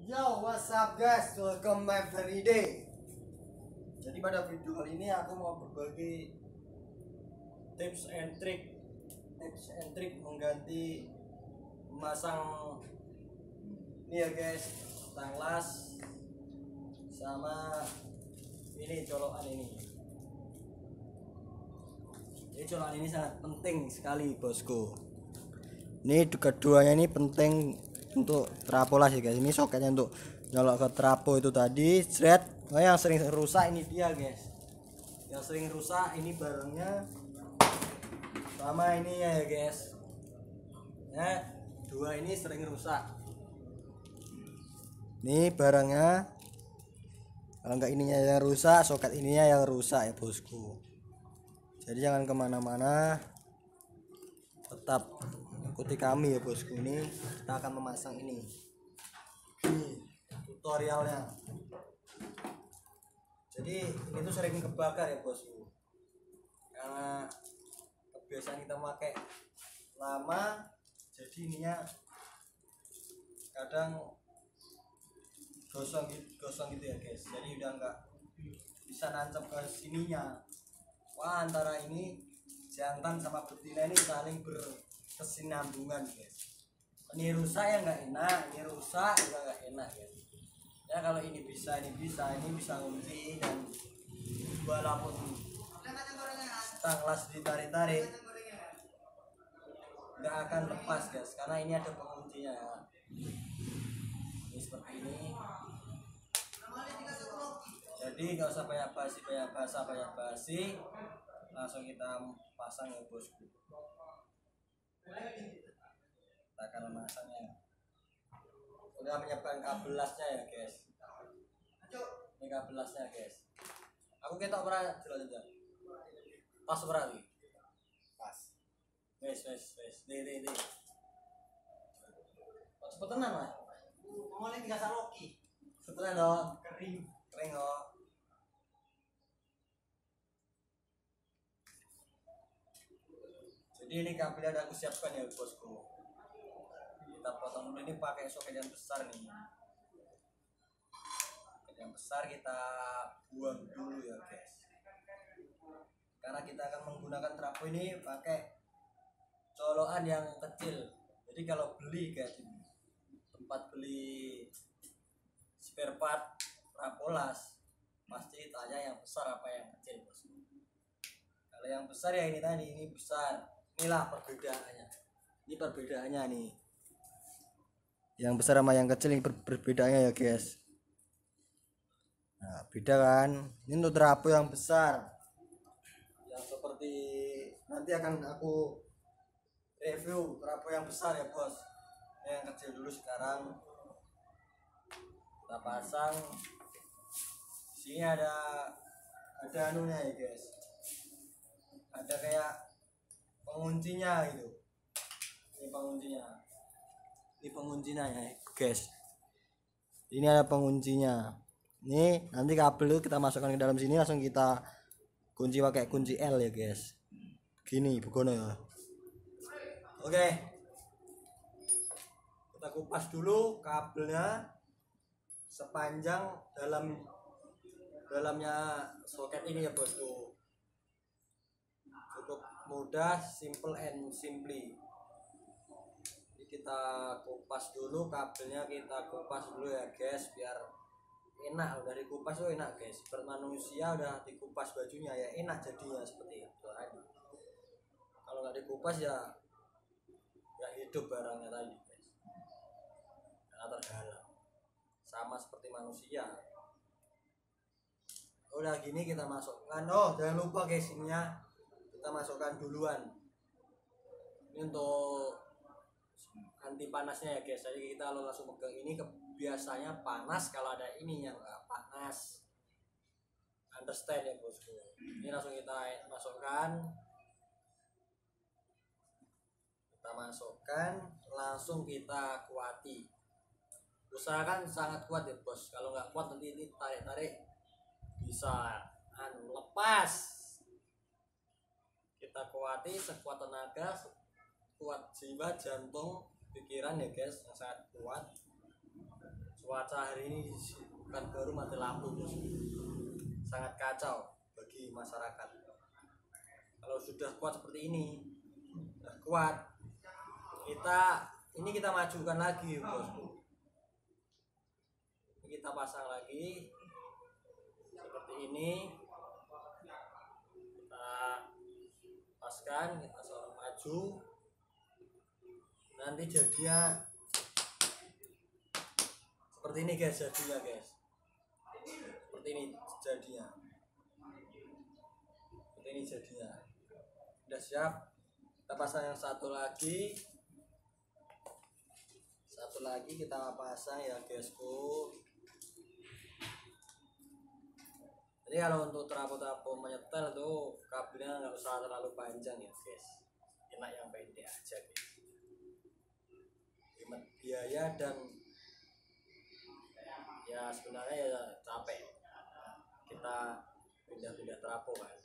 Yo, what's up guys? Welcome my every day. Jadi pada video kali ini aku mau berbagi tips and trick mengganti memasang ini ya guys, tang las sama ini colokan ini. Jadi colokan ini sangat penting sekali bosku. Ini keduanya ini penting untuk trapo las ya guys. Ini soketnya untuk nyolok ke trapo itu tadi, thread. Oh, yang sering rusak ini dia guys. Yang sering rusak ini barangnya sama ini ya guys. Ya, dua ini sering rusak. Ini barangnya. Kalau enggak ininya yang rusak, soket ininya yang rusak ya bosku. Jadi jangan kemana-mana, tetap ikuti kami ya bosku. Ini kita akan memasang ini tutorialnya. Jadi ini tuh sering kebakar ya bosku, karena kebiasaan kita pakai lama, jadi ininya kadang gosong gitu ya guys. Jadi udah nggak bisa nancap ke sininya. Wah, antara ini jantan sama betina ini saling berkesinambungan guys. Ini rusak ya nggak enak, ini rusak juga nggak enak guys. Ya kalau ini bisa ngunci, dan walaupun stang las ditarik-tarik nggak akan lepas guys, karena ini ada penguncinya. Ini seperti ini. Jadi nggak usah banyak basi, langsung kita pasang ya bosku. Kita akan memasangnya. Udah menyiapkan kabel lasnya ya guys. Ini kabel lasnya guys. Aku ketok pernah jelas aja. Pas berarti. Pas. Wes. Di. Cepetan lah. Mulai 3 saroki. Cepetan dong. Kering kok. Jadi ini kabelnya udah aku siapkan ya bosku. Kita potong dulu, ini pakai soket yang besar nih. Soket yang besar kita buang dulu ya guys, karena kita akan menggunakan trapo ini pakai colokan yang kecil. Jadi kalau beli guys, tempat beli spare part trapo las pasti tanya yang besar apa yang kecil bosku. Kalau yang besar ya ini tadi, ini besar. Inilah perbedaannya. Ini perbedaannya nih. Yang besar sama yang kecil ini perbedaannya ya guys. Nah, beda kan? Ini untuk trapo yang besar. Yang seperti nanti akan aku review trapo yang besar ya bos. Yang kecil dulu sekarang. Kita pasang. Di sini ada anunya ya guys. Ada kayak penguncinya gitu. Ini penguncinya ya guys. Ini ada penguncinya. Ini nanti kabel itu kita masukkan ke dalam sini, langsung kita kunci pakai kunci L ya guys. Gini begono ya. Oke. Kita kupas dulu kabelnya sepanjang dalamnya soket ini ya bosku. Cukup mudah, simple and simply. Jadi kita kupas dulu kabelnya, kita kupas dulu ya guys, biar enak. Dari kupas tuh enak guys, seperti manusia udah dikupas bajunya ya enak jadinya seperti itu aja. Kalau nggak dikupas ya nggak hidup barangnya tadi guys, karena terhalang sama seperti manusia. Udah gini kita masukkan, jangan lupa guys, ininya kita masukkan duluan. Ini untuk anti panasnya ya guys. Jadi kita langsung pegang ini, biasanya panas kalau ada ini yang nggak panas. Understand ya bosku. Ini langsung kita masukkan, langsung kita kuati. Usahakan sangat kuat ya bos. Kalau nggak kuat nanti ini tarik bisa lepas. Kita kuati sekuat tenaga, kuat jiwa, jantung, pikiran ya guys, yang sangat kuat. cuaca hari ini kan baru mati lampu bos, sangat kacau bagi masyarakat. Kalau sudah kuat seperti ini, sudah kuat, kita majukan lagi bos. Kita pasang lagi seperti ini, kita paskan, kita selalu maju, nanti jadinya seperti ini guys, jadinya guys, seperti ini jadinya, seperti ini jadinya. Udah siap, kita pasang yang satu lagi kita pasang ya guysku. Jadi kalau untuk trafo menyetel tuh kabelnya nggak usah terlalu panjang ya guys, enak yang pendek aja guys, hemat biaya dan ya sebenarnya ya capek kita pindah-pindah trafo kan.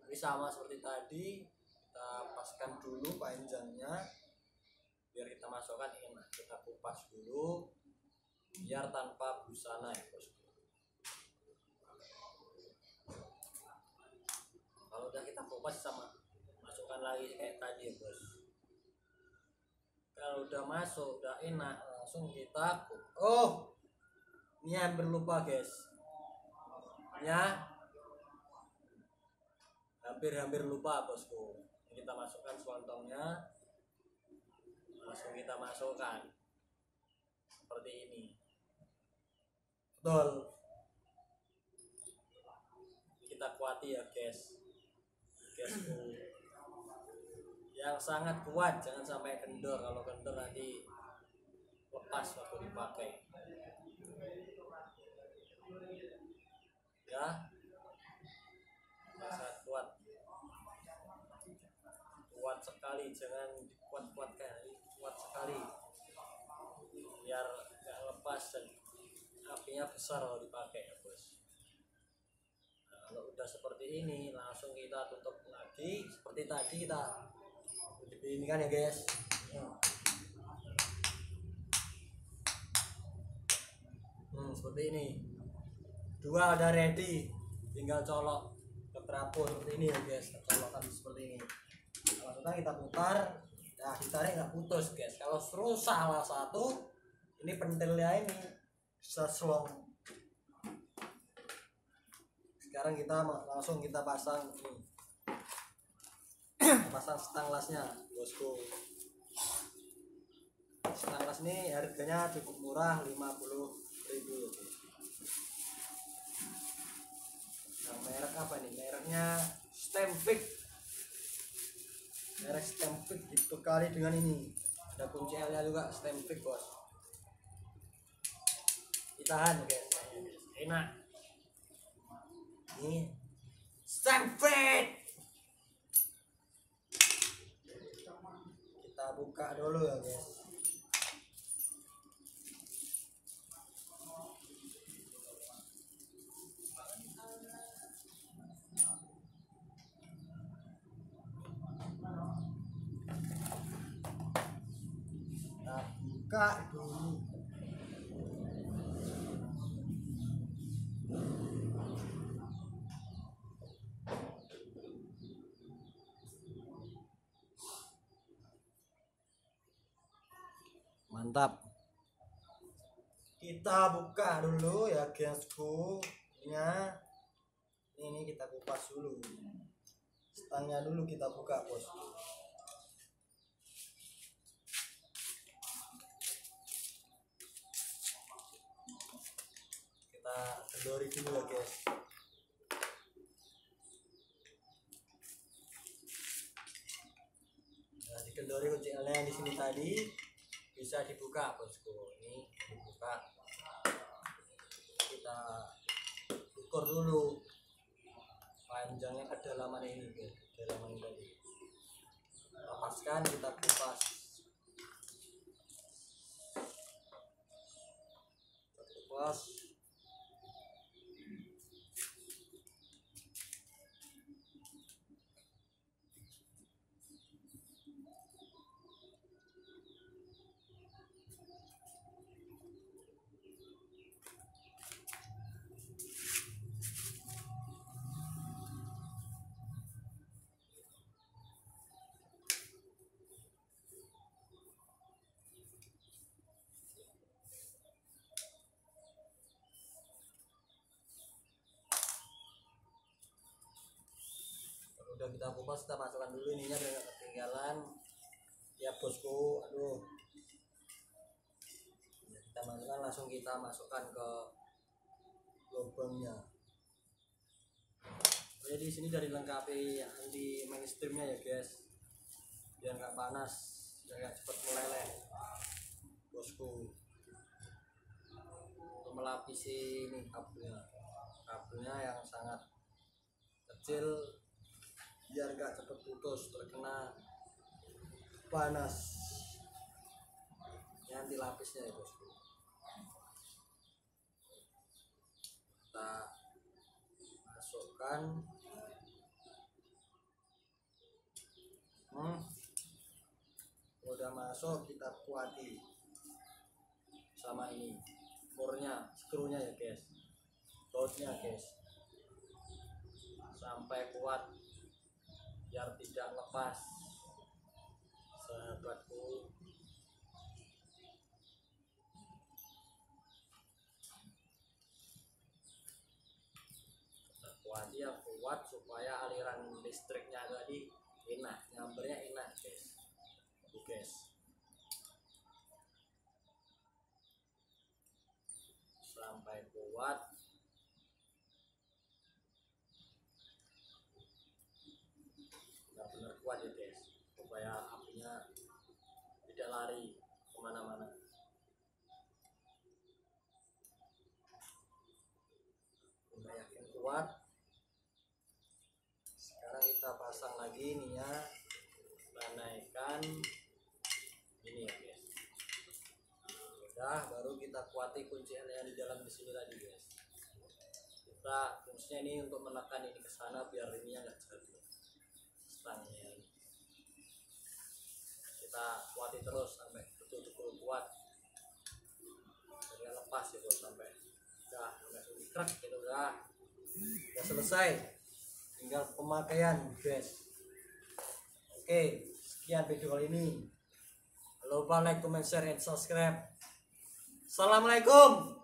Ini sama seperti tadi, kita paskan dulu panjangnya biar kita masukkan enak, kita kupas dulu biar tanpa busana ya bos. Kalau udah kita kupas sama masukkan lagi kayak tadi ya bos. Kalau udah masuk udah enak, langsung kita ini hampir lupa guys ya, hampir lupa bosku. Kita masukkan selontongnya, langsung kita masukkan seperti ini. Betul, kita kuati ya guys, yang sangat kuat, jangan sampai kendor. Kalau kendor nanti lepas waktu dipakai ya. Sangat kuat sekali, jangan dikuat-kuatkan, kuat sekali biar gak lepas dan apinya besar kalau dipakai ya bos. Nah, kalau udah seperti ini langsung kita tutup lagi seperti tadi kita ini kan ya guys. Seperti ini, dua udah ready, tinggal colok ke trafo seperti ini ya guys. Colokan seperti ini, langsung kita putar. Nah, ditarik nggak putus guys. Kalau terus salah satu, ini pentilnya ini bisa selong. Sekarang kita langsung kita pasang ini. Pasang stang lasnya bosku. Stang las ini harganya cukup murah, 50.000 ya guys. Nah, merek apa nih? Mereknya Stemfix. Merek Stemfix dibekali dengan ini, ada kunci L nya juga, Stemfix bos. Ditahan guys, enak ini Stemfix. Kita buka dulu ya guys. Buka dulu. Mantap. Kita buka dulu ya guysku. Ini kita kupas dulu. Stangnya dulu kita buka bosku. Kita kendori dulu ya guys. Nah, dikendori kunci L nya yang di sini tadi bisa dibuka bosku. Ini dibuka, kita ukur dulu panjangnya kedalaman ini guys, kedalaman ini tadi. Lepaskan, kita kupas. Kupas. udah kita kupas, kita masukkan dulu ininya biar nggak ketinggalan ya bosku. Aduh, kita masukkan, langsung kita masukkan ke lubangnya. Jadi di sini dari lengkapi anti mainstreamnya ya guys, biar nggak panas, biar nggak cepet meleleh bosku. Untuk melapisi ini kabelnya yang sangat kecil biar nggak cepet putus terkena panas. Ini anti lapisnya ya bosku. Kita masukkan. Udah masuk, kita kuati sama ini murnya, skrunya ya guys, bautnya guys, sampai kuat biar tidak lepas sahabatku. Kita kuati ya, kuat supaya aliran listriknya tadi enak, nyambernya enak guys. Guys, sampai kuat. Benar-benar kuat ya guys, supaya apinya tidak lari kemana-mana. Udah yakin kuat, sekarang kita pasang lagi ininya, kita naikkan ini ya guys. Udah, baru kita kuati kunci yang di dalam di sini tadi guys. Kita fungsinya ini untuk menekan ini ke sana biar ininya nggak jatuh stangnya. Kita kuati terus sampai betul-betul kuat, jangan lepas ya bos, sampai udah sampai krek gitu. Udah selesai, tinggal pemakaian guys. Oke, sekian video kali ini. Jangan lupa like, comment, share, and subscribe. Assalamualaikum.